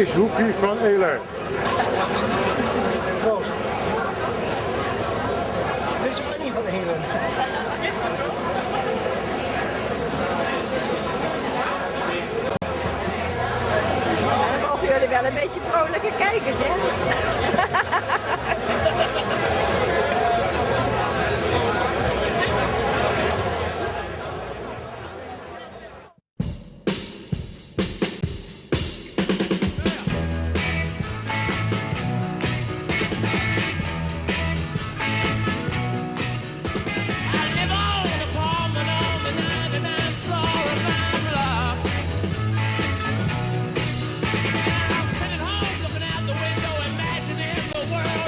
is Hoepie van Eler. Proost. Dit is Annie van Eler. Is dat zo? Dan mogen jullie wel een beetje vrolijke kijkers, hè? World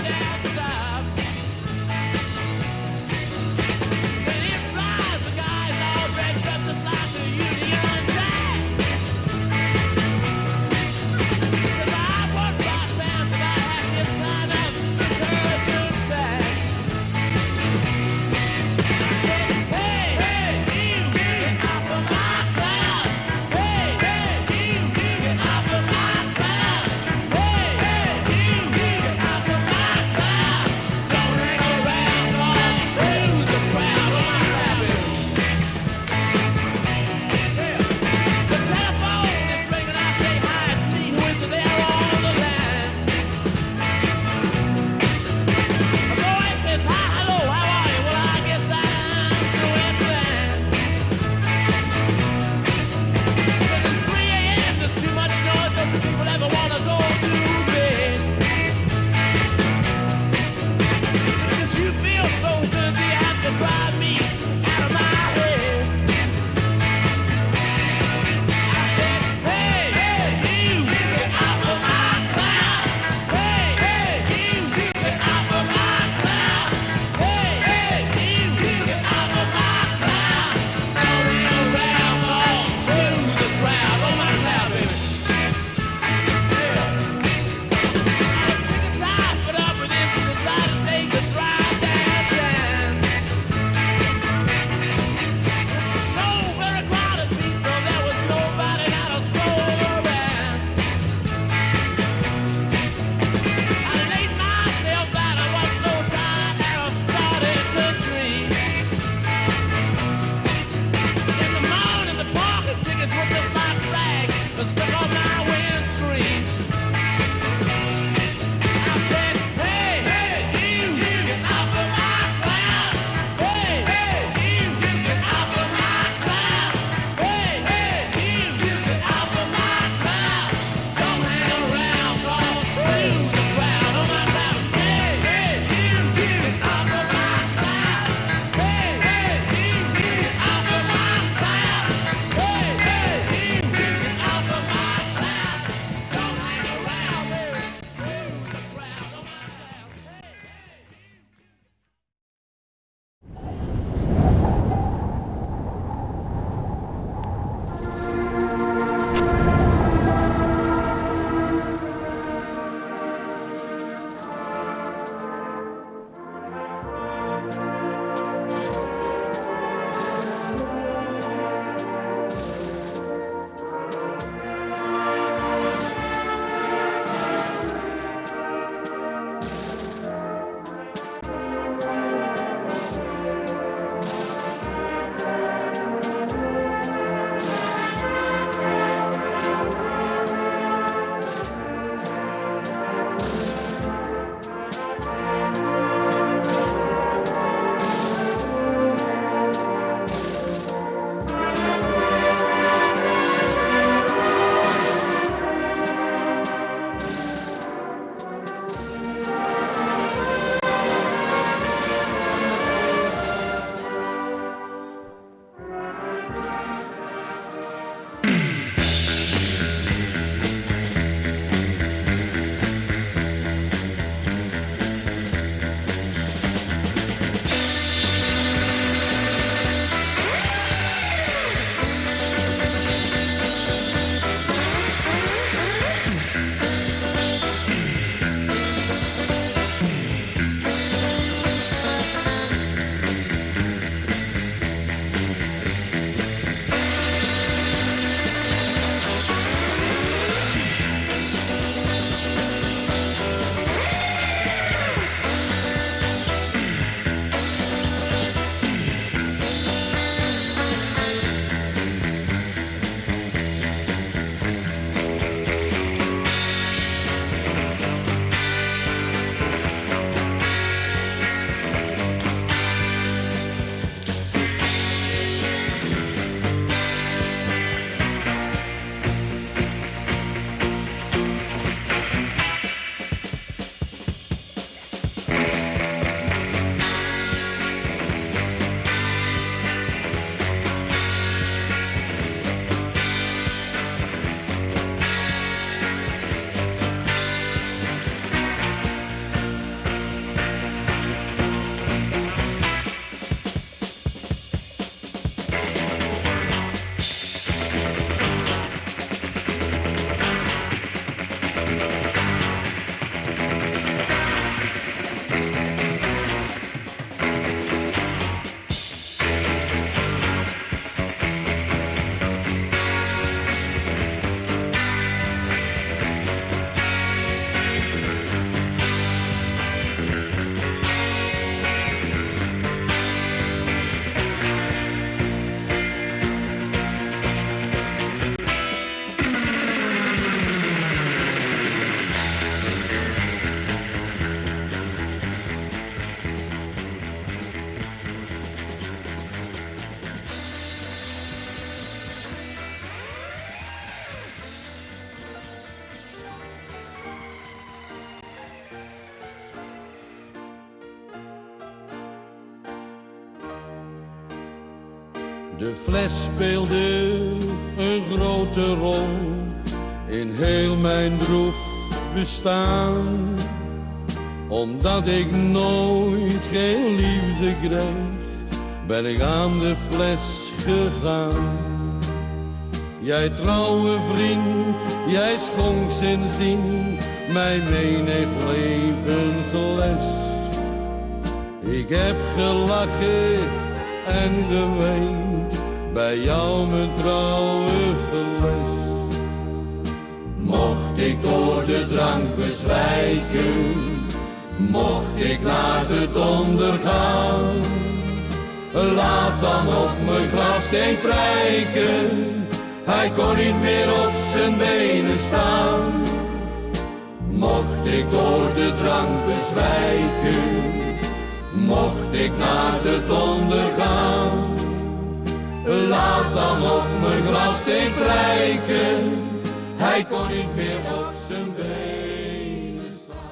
De fles speelde een grote rol in heel mijn droef bestaan. Omdat ik nooit geen liefde kreeg, ben ik aan de fles gegaan. Jij trouwe vriend, jij schonk sindsdien mij menig levensles. Ik heb gelachen en geweend bij jou mijn trouwe geles. Mocht ik door de drank bezwijken, mocht ik naar de donder gaan, laat dan op mijn grafsteen prijken, hij kon niet meer op zijn benen staan. Mocht ik door de drank bezwijken, mocht ik naar de donder gaan, laat dan op mijn grafsteen prijken, hij kon niet meer op zijn benen staan.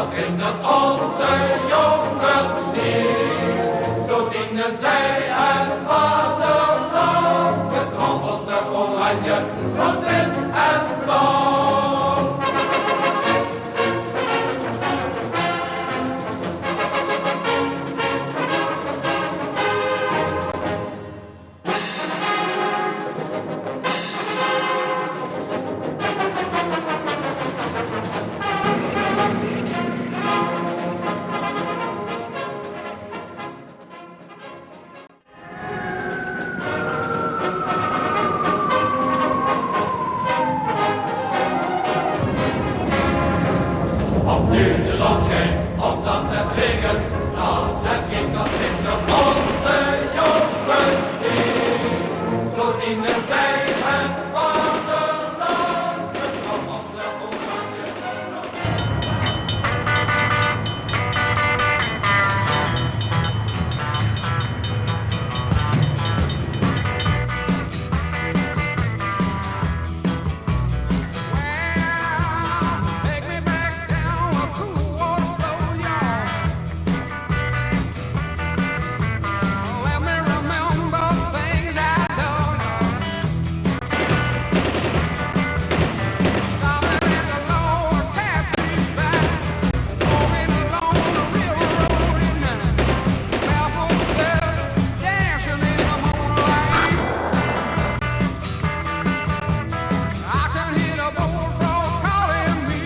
dat hindert onze jongens niet. Zo dienen zij het vaderland, getroffen de oranje, rood, wit en blauw. Of nu de zon schijnt, of dat het regent, dat het geen dat hindert onze jongens niet. Zo dienen zij het vaderland, getroffen de oranje. Take me back down a cool water flow, y'all. Let me remember things I don't know. Stopping at the lower Caffrey back, walking along the railroad at night. Barefoot girls dancing in the moonlight. I can hear the bullfrog calling me.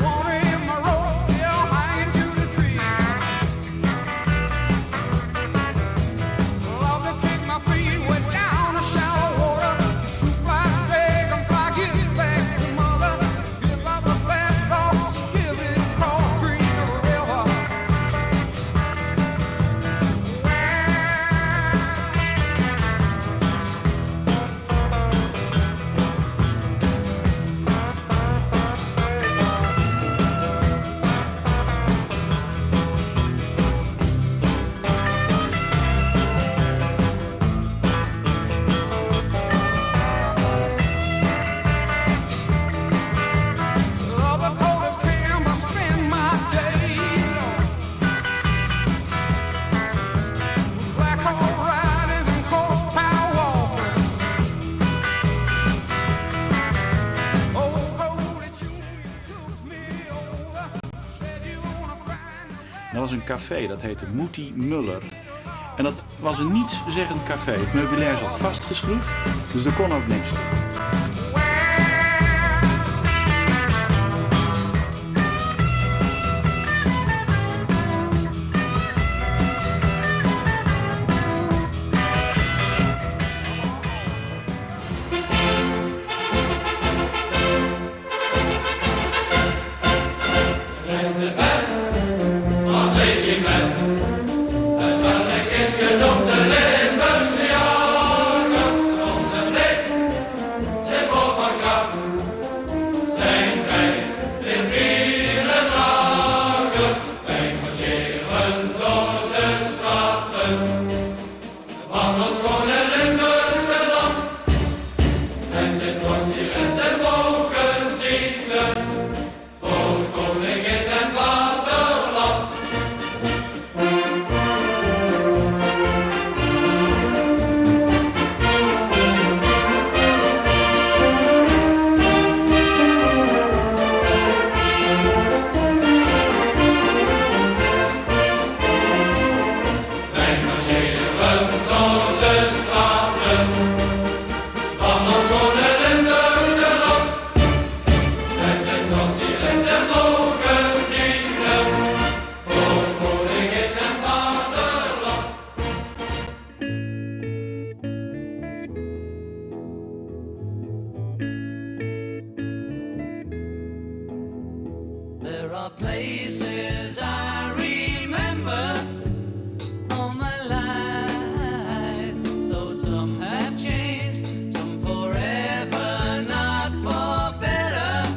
Wanted in my rope, still hanging to the tree. Love to kick my feet way down the shallow water. Shoot my dragonfly, get back to mother. Give up the blast off, give it across Green River. Love the coldest camp, I spend my days with black hole riders and cold power walkers. Old road that you took me over, said you wanna find the Er was een café, dat heette Moetie Muller. En dat was een nietszeggend café. Het meubilair zat vastgeschroefd, dus er kon ook niks. Wat regiment, het werk is genoeg de Limburgse jagers. Onze blik zit vol van kracht, zijn wij rivieren dragers. Wij marcheren door de straten van ons schone Limburgse land. En zijn trots hier in de mogen dienen voor koningin en vaderland. Wij marcheren door de straten van ons schone Limburgse land. En zijn trots hier in de mogen dienen voor koningin en vaderland. There are places I remember all my life, though some have changed, some forever, not for better.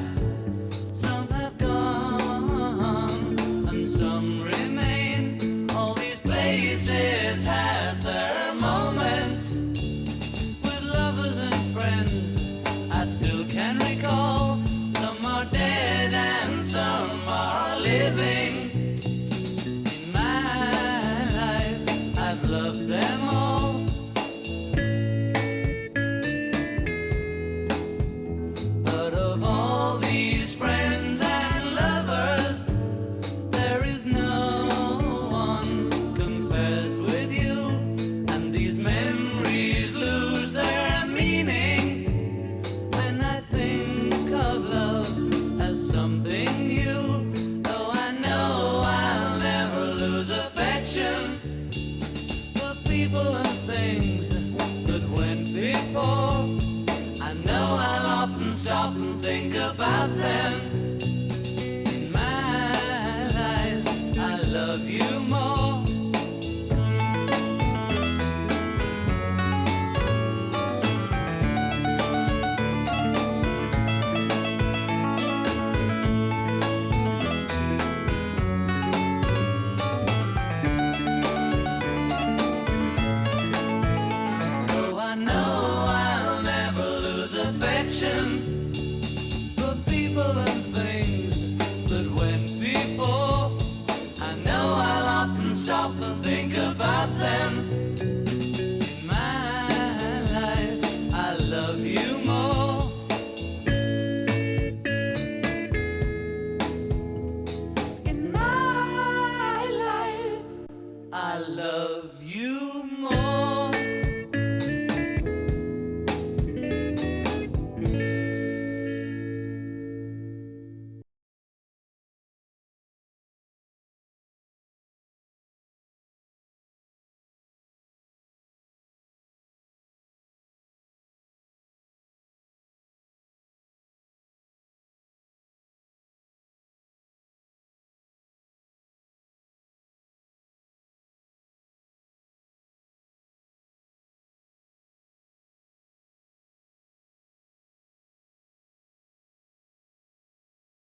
Some have gone and some remain. All these places have their moments with lovers and friends I still can recall. these friends and lovers, there is no one compares with you, and these memories lose their meaning when I think of love as something new. Though I know I'll never lose affection for people and things that went before. I know I'll often stop and think about them.